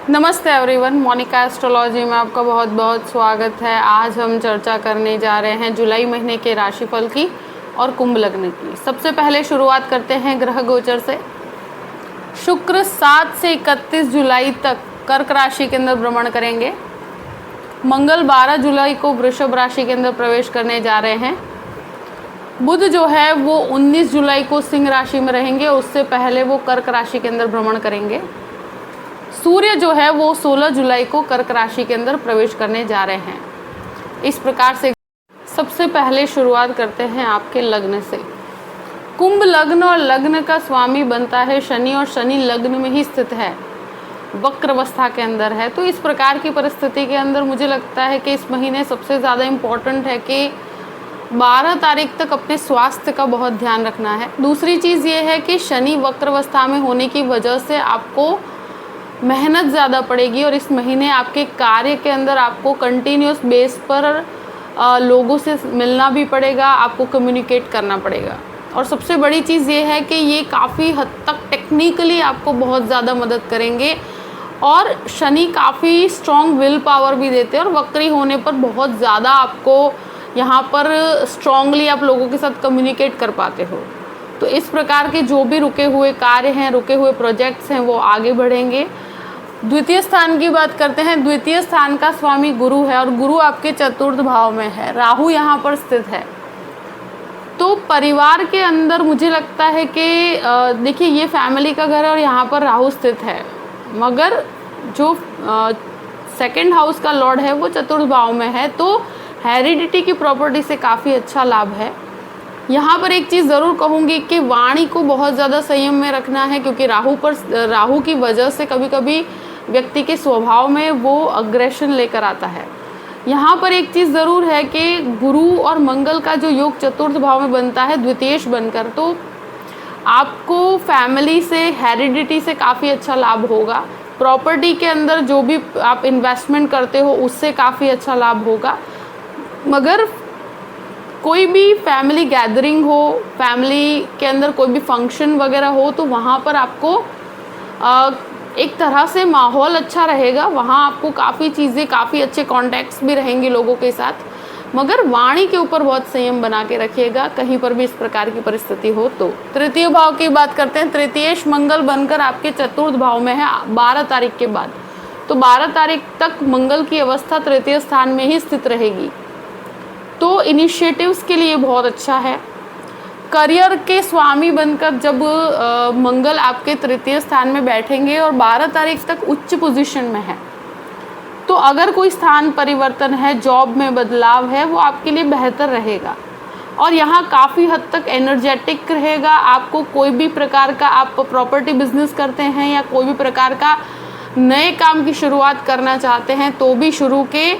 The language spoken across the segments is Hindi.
नमस्ते एवरीवन, मोनिका एस्ट्रोलॉजी में आपका बहुत बहुत स्वागत है। आज हम चर्चा करने जा रहे हैं जुलाई महीने के राशिफल की और कुंभ लग्न की। सबसे पहले शुरुआत करते हैं ग्रह गोचर से। शुक्र 7 से 31 जुलाई तक कर्क राशि के अंदर भ्रमण करेंगे। मंगल 12 जुलाई को वृषभ राशि के अंदर प्रवेश करने जा रहे हैं। बुध जो है वो 19 जुलाई को सिंह राशि में रहेंगे, उससे पहले वो कर्क राशि के अंदर भ्रमण करेंगे। सूर्य जो है वो 16 जुलाई को कर्क राशि के अंदर प्रवेश करने जा रहे हैं। इस प्रकार से सबसे पहले शुरुआत करते हैं आपके लग्न से। कुंभ लग्न और लग्न का स्वामी बनता है शनि, और शनि लग्न में ही स्थित है, वक्र अवस्था के अंदर है। तो इस प्रकार की परिस्थिति के अंदर मुझे लगता है कि इस महीने सबसे ज़्यादा इम्पोर्टेंट है कि 12 तारीख तक अपने स्वास्थ्य का बहुत ध्यान रखना है। दूसरी चीज़ ये है कि शनि वक्र अवस्था में होने की वजह से आपको मेहनत ज़्यादा पड़ेगी, और इस महीने आपके कार्य के अंदर आपको कंटिन्यूस बेस पर लोगों से मिलना भी पड़ेगा, आपको कम्युनिकेट करना पड़ेगा। और सबसे बड़ी चीज़ ये है कि ये काफ़ी हद तक टेक्निकली आपको बहुत ज़्यादा मदद करेंगे, और शनि काफ़ी स्ट्रॉन्ग विल पावर भी देते हैं, और वक्री होने पर बहुत ज़्यादा आपको यहाँ पर स्ट्रॉन्गली आप लोगों के साथ कम्युनिकेट कर पाते हो। तो इस प्रकार के जो भी रुके हुए कार्य हैं, रुके हुए प्रोजेक्ट्स हैं, वो आगे बढ़ेंगे। द्वितीय स्थान की बात करते हैं। द्वितीय स्थान का स्वामी गुरु है, और गुरु आपके चतुर्थ भाव में है, राहु यहाँ पर स्थित है। तो परिवार के अंदर मुझे लगता है कि देखिए ये फैमिली का घर है और यहाँ पर राहु स्थित है, मगर जो सेकंड हाउस का लॉर्ड है वो चतुर्थ भाव में है, तो हेरिडिटी की प्रॉपर्टी से काफ़ी अच्छा लाभ है। यहाँ पर एक चीज़ ज़रूर कहूँगी कि वाणी को बहुत ज़्यादा संयम में रखना है, क्योंकि राहु की वजह से कभी कभी व्यक्ति के स्वभाव में वो अग्रेशन लेकर आता है। यहाँ पर एक चीज़ ज़रूर है कि गुरु और मंगल का जो योग चतुर्थ भाव में बनता है द्वितीयेश बनकर, तो आपको फैमिली से, हेरिडिटी से काफ़ी अच्छा लाभ होगा। प्रॉपर्टी के अंदर जो भी आप इन्वेस्टमेंट करते हो उससे काफ़ी अच्छा लाभ होगा। मगर कोई भी फैमिली गैदरिंग हो, फैमिली के अंदर कोई भी फंक्शन वगैरह हो, तो वहाँ पर आपको एक तरह से माहौल अच्छा रहेगा। वहाँ आपको काफ़ी चीज़ें, काफ़ी अच्छे कॉन्टैक्ट्स भी रहेंगे लोगों के साथ, मगर वाणी के ऊपर बहुत संयम बना के रखिएगा कहीं पर भी इस प्रकार की परिस्थिति हो तो। तृतीय भाव की बात करते हैं। तृतीयेश मंगल बनकर आपके चतुर्थ भाव में है 12 तारीख के बाद, तो 12 तारीख तक मंगल की अवस्था तृतीय स्थान में ही स्थित रहेगी, तो इनिशिएटिव्स के लिए बहुत अच्छा है। करियर के स्वामी बनकर जब मंगल आपके तृतीय स्थान में बैठेंगे और 12 तारीख तक उच्च पोजीशन में है, तो अगर कोई स्थान परिवर्तन है, जॉब में बदलाव है, वो आपके लिए बेहतर रहेगा। और यहाँ काफ़ी हद तक एनर्जेटिक रहेगा। आपको कोई भी प्रकार का, आप प्रॉपर्टी बिजनेस करते हैं या कोई भी प्रकार का नए काम की शुरुआत करना चाहते हैं, तो भी शुरू के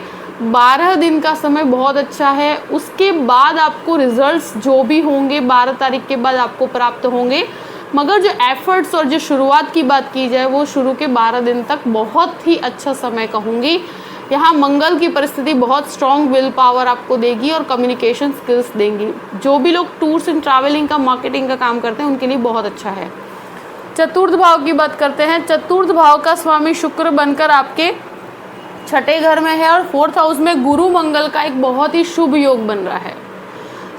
12 दिन का समय बहुत अच्छा है। उसके बाद आपको रिजल्ट्स जो भी होंगे 12 तारीख के बाद आपको प्राप्त होंगे, मगर जो एफर्ट्स और जो शुरुआत की बात की जाए वो शुरू के 12 दिन तक बहुत ही अच्छा समय कहूँगी। यहाँ मंगल की परिस्थिति बहुत स्ट्रॉन्ग विल पावर आपको देगी और कम्युनिकेशन स्किल्स देंगी। जो भी लोग टूर्स एंड ट्रैवलिंग का, मार्केटिंग का काम करते हैं, उनके लिए बहुत अच्छा है। चतुर्थ भाव की बात करते हैं। चतुर्थ भाव का स्वामी शुक्र बनकर आपके छठे घर में है, और 4th हाउस में गुरु मंगल का एक बहुत ही शुभ योग बन रहा है।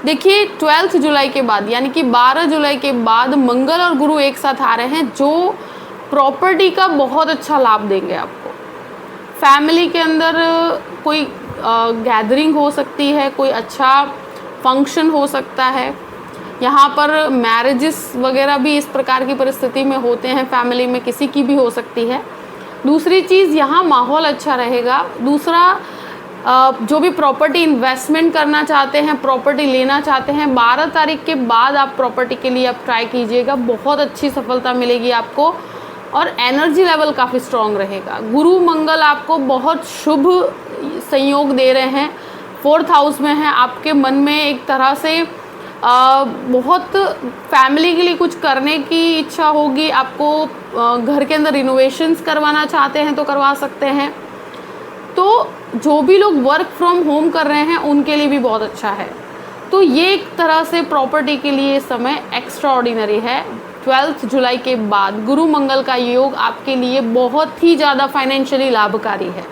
देखिए 12 जुलाई के बाद, यानी कि 12 जुलाई के बाद मंगल और गुरु एक साथ आ रहे हैं, जो प्रॉपर्टी का बहुत अच्छा लाभ देंगे आपको। फैमिली के अंदर कोई गैदरिंग हो सकती है, कोई अच्छा फंक्शन हो सकता है। यहाँ पर मैरिजेस वगैरह भी इस प्रकार की परिस्थिति में होते हैं, फैमिली में किसी की भी हो सकती है। दूसरी चीज़, यहाँ माहौल अच्छा रहेगा। दूसरा, जो भी प्रॉपर्टी इन्वेस्टमेंट करना चाहते हैं, प्रॉपर्टी लेना चाहते हैं, 12 तारीख के बाद आप प्रॉपर्टी के लिए आप ट्राई कीजिएगा, बहुत अच्छी सफलता मिलेगी आपको, और एनर्जी लेवल काफ़ी स्ट्रॉन्ग रहेगा। गुरु मंगल आपको बहुत शुभ संयोग दे रहे हैं, 4th हाउस में है। आपके मन में एक तरह से बहुत फैमिली के लिए कुछ करने की इच्छा होगी, आपको घर के अंदर रिनोवेशंस करवाना चाहते हैं तो करवा सकते हैं। तो जो भी लोग वर्क फ्रॉम होम कर रहे हैं उनके लिए भी बहुत अच्छा है। तो ये एक तरह से प्रॉपर्टी के लिए समय एक्स्ट्रा ऑर्डिनरी है। 12 जुलाई के बाद गुरु मंगल का योग आपके लिए बहुत ही ज़्यादा फाइनेंशियली लाभकारी है।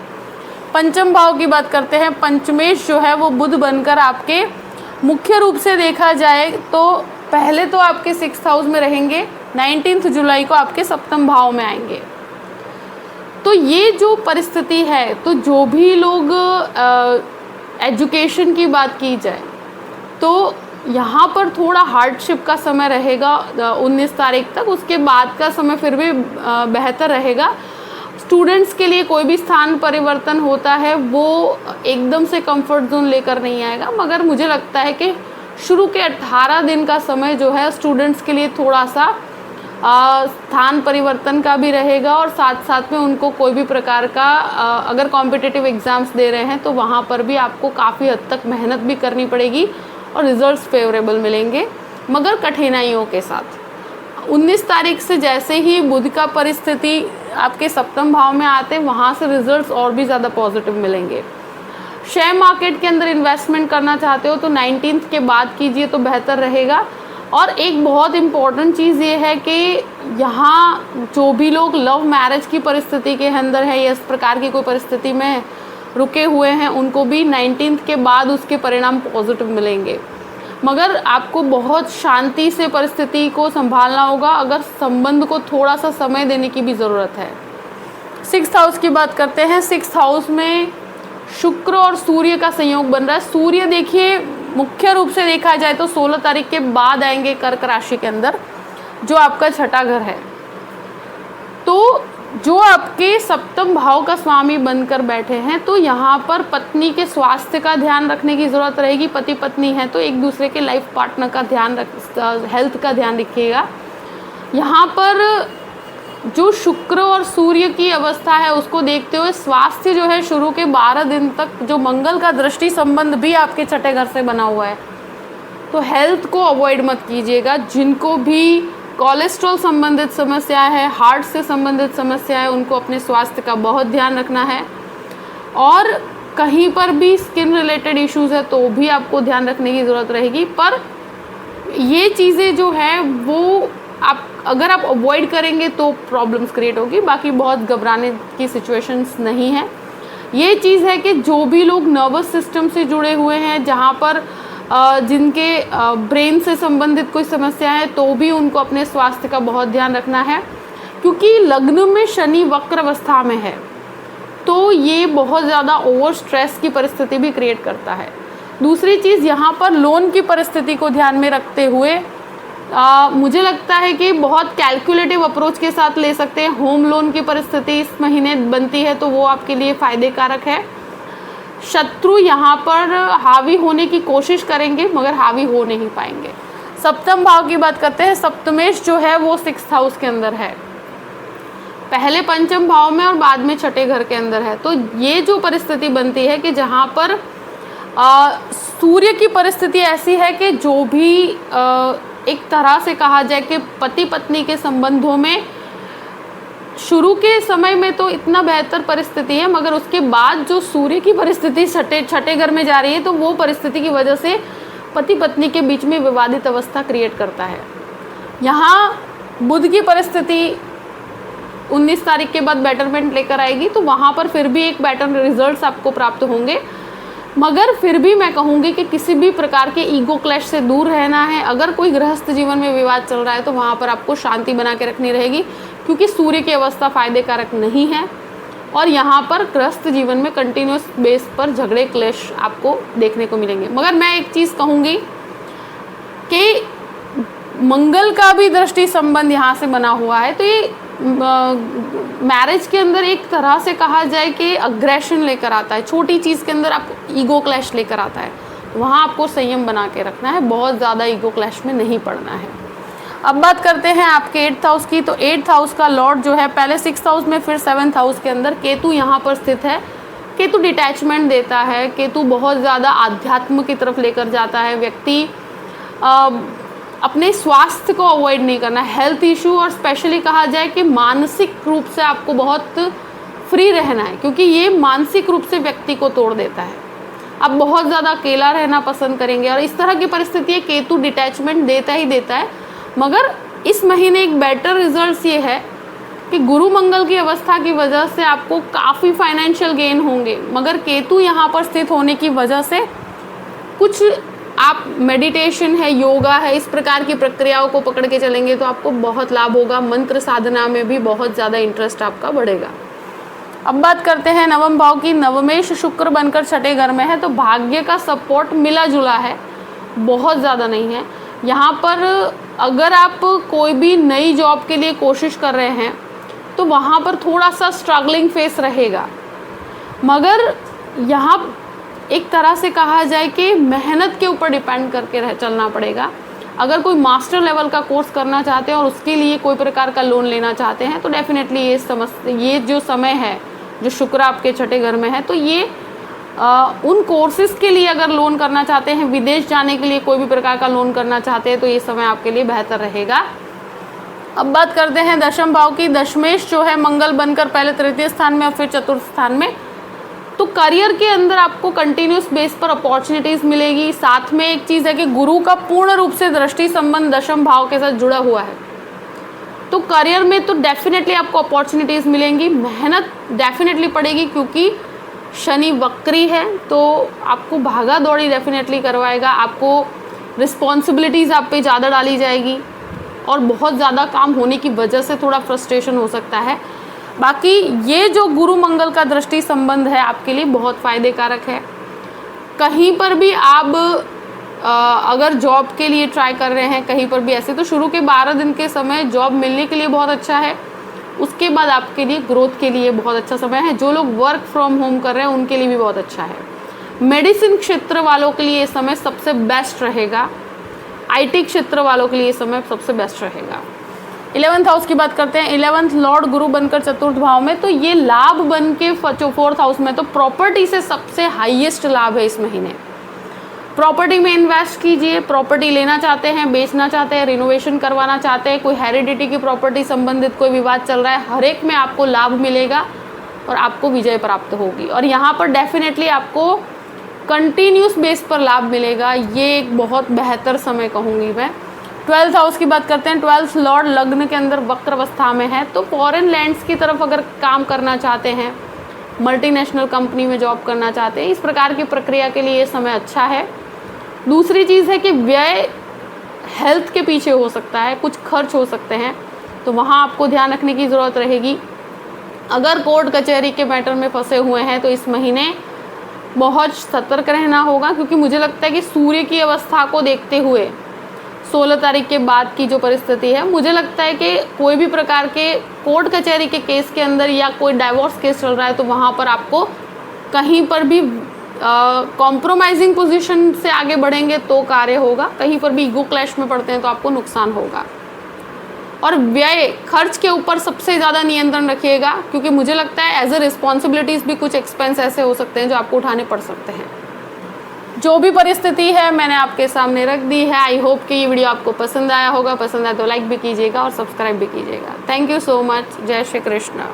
पंचम भाव की बात करते हैं। पंचमेश जो है वो बुध बनकर आपके मुख्य रूप से देखा जाए तो पहले तो आपके 6th हाउस में रहेंगे, 19 जुलाई को आपके सप्तम भाव में आएंगे। तो ये जो परिस्थिति है, तो जो भी लोग एजुकेशन की बात की जाए तो यहाँ पर थोड़ा हार्डशिप का समय रहेगा 19 तारीख तक। उसके बाद का समय फिर भी बेहतर रहेगा। स्टूडेंट्स के लिए कोई भी स्थान परिवर्तन होता है वो एकदम से कंफर्ट जोन लेकर नहीं आएगा, मगर मुझे लगता है कि शुरू के 18 दिन का समय जो है स्टूडेंट्स के लिए थोड़ा सा स्थान परिवर्तन का भी रहेगा, और साथ साथ में उनको कोई भी प्रकार का अगर कॉम्पिटिटिव एग्ज़ाम्स दे रहे हैं तो वहाँ पर भी आपको काफ़ी हद तक मेहनत भी करनी पड़ेगी और रिजल्ट्स फेवरेबल मिलेंगे, मगर कठिनाइयों के साथ। 19 तारीख से जैसे ही बुध का परिस्थिति आपके सप्तम भाव में आते हैं, वहाँ से रिजल्ट्स और भी ज़्यादा पॉजिटिव मिलेंगे। शेयर मार्केट के अंदर इन्वेस्टमेंट करना चाहते हो तो 19 के बाद कीजिए तो बेहतर रहेगा। और एक बहुत इम्पॉर्टेंट चीज़ ये है कि यहाँ जो भी लोग लव मैरिज की परिस्थिति के अंदर है या इस प्रकार की कोई परिस्थिति में रुके हुए हैं, उनको भी 19 के बाद उसके परिणाम पॉजिटिव मिलेंगे, मगर आपको बहुत शांति से परिस्थिति को संभालना होगा। अगर संबंध को थोड़ा सा समय देने की भी ज़रूरत है। 6th हाउस की बात करते हैं। 6th हाउस में शुक्र और सूर्य का संयोग बन रहा है। सूर्य देखिए मुख्य रूप से देखा जाए तो 16 तारीख के बाद आएंगे कर्क राशि के अंदर, जो आपका छठा घर है। तो जो आपके सप्तम भाव का स्वामी बनकर बैठे हैं, तो यहाँ पर पत्नी के स्वास्थ्य का ध्यान रखने की ज़रूरत रहेगी। पति पत्नी है तो एक दूसरे के लाइफ पार्टनर का ध्यान हेल्थ का ध्यान रखिएगा। यहाँ पर जो शुक्र और सूर्य की अवस्था है उसको देखते हुए स्वास्थ्य जो है शुरू के 12 दिन तक, जो मंगल का दृष्टि संबंध भी आपके छठे घर से बना हुआ है, तो हेल्थ को अवॉइड मत कीजिएगा। जिनको भी कोलेस्ट्रॉल संबंधित समस्या है, हार्ट से संबंधित समस्या है, उनको अपने स्वास्थ्य का बहुत ध्यान रखना है। और कहीं पर भी स्किन रिलेटेड इश्यूज़ है तो भी आपको ध्यान रखने की ज़रूरत रहेगी। पर ये चीज़ें जो है वो अगर आप अवॉइड करेंगे तो प्रॉब्लम्स क्रिएट होगी, बाकी बहुत घबराने की सिचुएशंस नहीं है। ये चीज़ है कि जो भी लोग नर्वस सिस्टम से जुड़े हुए हैं, जहाँ पर जिनके ब्रेन से संबंधित कोई समस्या है, तो भी उनको अपने स्वास्थ्य का बहुत ध्यान रखना है, क्योंकि लग्न में शनि वक्र अवस्था में है, तो ये बहुत ज़्यादा ओवर स्ट्रेस की परिस्थिति भी क्रिएट करता है। दूसरी चीज़, यहाँ पर लोन की परिस्थिति को ध्यान में रखते हुए मुझे लगता है कि बहुत कैलकुलेटिव अप्रोच के साथ ले सकते हैं। होम लोन की परिस्थिति इस महीने बनती है तो वो आपके लिए फ़ायदे कारक है। शत्रु यहाँ पर हावी होने की कोशिश करेंगे मगर हावी हो नहीं पाएंगे। सप्तम भाव की बात करते हैं। सप्तमेश जो है वो 6th हाउस के अंदर है, पहले पंचम भाव में और बाद में छठे घर के अंदर है। तो ये जो परिस्थिति बनती है कि जहाँ पर सूर्य की परिस्थिति ऐसी है कि जो भी एक तरह से कहा जाए कि पति पत्नी के संबंधों में शुरू के समय में तो इतना बेहतर परिस्थिति है, मगर उसके बाद जो सूर्य की परिस्थिति छठे घर में जा रही है, तो वो परिस्थिति की वजह से पति पत्नी के बीच में विवादित अवस्था क्रिएट करता है। यहाँ बुध की परिस्थिति 19 तारीख के बाद बेटरमेंट लेकर आएगी, तो वहाँ पर फिर भी एक बेटर रिजल्ट्स आपको प्राप्त होंगे, मगर फिर भी मैं कहूँगी कि किसी भी प्रकार के ईगो क्लैश से दूर रहना है। अगर कोई गृहस्थ जीवन में विवाद चल रहा है तो वहाँ पर आपको शांति बना के रखनी रहेगी, क्योंकि सूर्य की अवस्था फायदे कारक नहीं है, और यहाँ पर गृहस्थ जीवन में कंटिन्यूस बेस पर झगड़े क्लेश आपको देखने को मिलेंगे। मगर मैं एक चीज़ कहूँगी कि मंगल का भी दृष्टि संबंध यहाँ से बना हुआ है, तो ये मैरिज के अंदर एक तरह से कहा जाए कि अग्रेशन लेकर आता है। छोटी चीज़ के अंदर आपको ईगो क्लैश लेकर आता है, वहाँ आपको संयम बना के रखना है, बहुत ज़्यादा ईगो क्लैश में नहीं पड़ना है। अब बात करते हैं आपके 8th हाउस की। तो 8th हाउस का लॉर्ड जो है पहले 6th हाउस में, फिर 7th हाउस के अंदर केतु यहाँ पर स्थित है। केतु डिटैचमेंट देता है, केतु बहुत ज़्यादा आध्यात्म की तरफ लेकर जाता है। व्यक्ति अपने स्वास्थ्य को अवॉइड नहीं करना, हेल्थ इशू, और स्पेशली कहा जाए कि मानसिक रूप से आपको बहुत फ्री रहना है, क्योंकि ये मानसिक रूप से व्यक्ति को तोड़ देता है। आप बहुत ज़्यादा अकेला रहना पसंद करेंगे, और इस तरह की परिस्थिति है केतु डिटैचमेंट देता ही देता है, मगर इस महीने एक बेटर रिजल्ट्स ये है कि गुरु मंगल की अवस्था की वजह से आपको काफ़ी फाइनेंशियल गेन होंगे, मगर केतु यहाँ पर स्थित होने की वजह से कुछ आप मेडिटेशन है, योगा है, इस प्रकार की प्रक्रियाओं को पकड़ के चलेंगे तो आपको बहुत लाभ होगा। मंत्र साधना में भी बहुत ज़्यादा इंटरेस्ट आपका बढ़ेगा। अब बात करते हैं नवम भाव की। नवमेश शुक्र बनकर छठे घर में है तो भाग्य का सपोर्ट मिला जुला है, बहुत ज़्यादा नहीं है। यहाँ पर अगर आप कोई भी नई जॉब के लिए कोशिश कर रहे हैं तो वहाँ पर थोड़ा सा स्ट्रगलिंग फेस रहेगा, मगर यहाँ एक तरह से कहा जाए कि मेहनत के ऊपर डिपेंड करके चलना पड़ेगा। अगर कोई मास्टर लेवल का कोर्स करना चाहते हैं और उसके लिए कोई प्रकार का लोन लेना चाहते हैं तो डेफिनेटली ये जो समय है, जो शुक्र आपके छठे घर में है, तो ये उन कोर्सेज के लिए अगर लोन करना चाहते हैं, विदेश जाने के लिए कोई भी प्रकार का लोन करना चाहते हैं तो ये समय आपके लिए बेहतर रहेगा। अब बात करते हैं दशम भाव की। दशमेश जो है मंगल बनकर पहले तृतीय स्थान में और फिर चतुर्थ स्थान में, तो करियर के अंदर आपको कंटिन्यूस बेस पर अपॉर्चुनिटीज़ मिलेगी। साथ में एक चीज़ है कि गुरु का पूर्ण रूप से दृष्टि संबंध दशम भाव के साथ जुड़ा हुआ है, तो करियर में तो डेफिनेटली आपको अपॉर्चुनिटीज़ मिलेंगी। मेहनत डेफिनेटली पड़ेगी क्योंकि शनि वक्री है, तो आपको भागा दौड़ी डेफिनेटली करवाएगा। आपको रिस्पॉन्सिबिलिटीज़ आप पे ज़्यादा डाली जाएगी और बहुत ज़्यादा काम होने की वजह से थोड़ा फ्रस्ट्रेशन हो सकता है। बाकी ये जो गुरु मंगल का दृष्टि संबंध है आपके लिए बहुत फ़ायदे कारक है। कहीं पर भी आप अगर जॉब के लिए ट्राई कर रहे हैं, कहीं पर भी ऐसे, तो शुरू के 12 दिन के समय जॉब मिलने के लिए बहुत अच्छा है। उसके बाद आपके लिए ग्रोथ के लिए बहुत अच्छा समय है। जो लोग वर्क फ्रॉम होम कर रहे हैं उनके लिए भी बहुत अच्छा है। मेडिसिन क्षेत्र वालों के लिए ये समय सबसे बेस्ट रहेगा। IT क्षेत्र वालों के लिए ये समय सबसे बेस्ट रहेगा। 11th हाउस की बात करते हैं। 11th लॉर्ड गुरु बनकर चतुर्थ भाव में, तो ये लाभ बन के 4th हाउस में, तो प्रॉपर्टी से सबसे हाईएस्ट लाभ है इस महीने। प्रॉपर्टी में इन्वेस्ट कीजिए। प्रॉपर्टी लेना चाहते हैं, बेचना चाहते हैं, रिनोवेशन करवाना चाहते हैं, कोई हेरिडिटी की प्रॉपर्टी संबंधित कोई विवाद चल रहा है, हर एक में आपको लाभ मिलेगा और आपको विजय प्राप्त होगी। और यहाँ पर डेफिनेटली आपको कंटिन्यूस बेस पर लाभ मिलेगा। ये एक बहुत बेहतर समय कहूँगी मैं। 12th हाउस की बात करते हैं। 12th लॉर्ड लग्न के अंदर वक्र अवस्था में है, तो फॉरेन लैंड्स की तरफ अगर काम करना चाहते हैं, मल्टीनेशनल कंपनी में जॉब करना चाहते हैं, इस प्रकार की प्रक्रिया के लिए ये समय अच्छा है। दूसरी चीज़ है कि व्यय हेल्थ के पीछे हो सकता है, कुछ खर्च हो सकते हैं, तो वहाँ आपको ध्यान रखने की ज़रूरत रहेगी। अगर कोर्ट कचहरी के मैटर में फंसे हुए हैं तो इस महीने बहुत सतर्क रहना होगा, क्योंकि मुझे लगता है कि सूर्य की अवस्था को देखते हुए 16 तारीख के बाद की जो परिस्थिति है, मुझे लगता है कि कोई भी प्रकार के कोर्ट कचहरी के केस के अंदर या कोई डाइवोर्स केस चल रहा है तो वहाँ पर आपको कहीं पर भी कॉम्प्रोमाइजिंग पोजीशन से आगे बढ़ेंगे तो कार्य होगा। कहीं पर भी ईगो क्लैश में पड़ते हैं तो आपको नुकसान होगा। और व्यय खर्च के ऊपर सबसे ज़्यादा नियंत्रण रखिएगा, क्योंकि मुझे लगता है एज ए रिस्पॉन्सिबिलिटीज़ भी कुछ एक्सपेंस ऐसे हो सकते हैं जो आपको उठाने पड़ सकते हैं। जो भी परिस्थिति है मैंने आपके सामने रख दी है। आई होप कि ये वीडियो आपको पसंद आया होगा। पसंद आया तो लाइक भी कीजिएगा और सब्सक्राइब भी कीजिएगा। Thank you so much. जय श्री कृष्ण।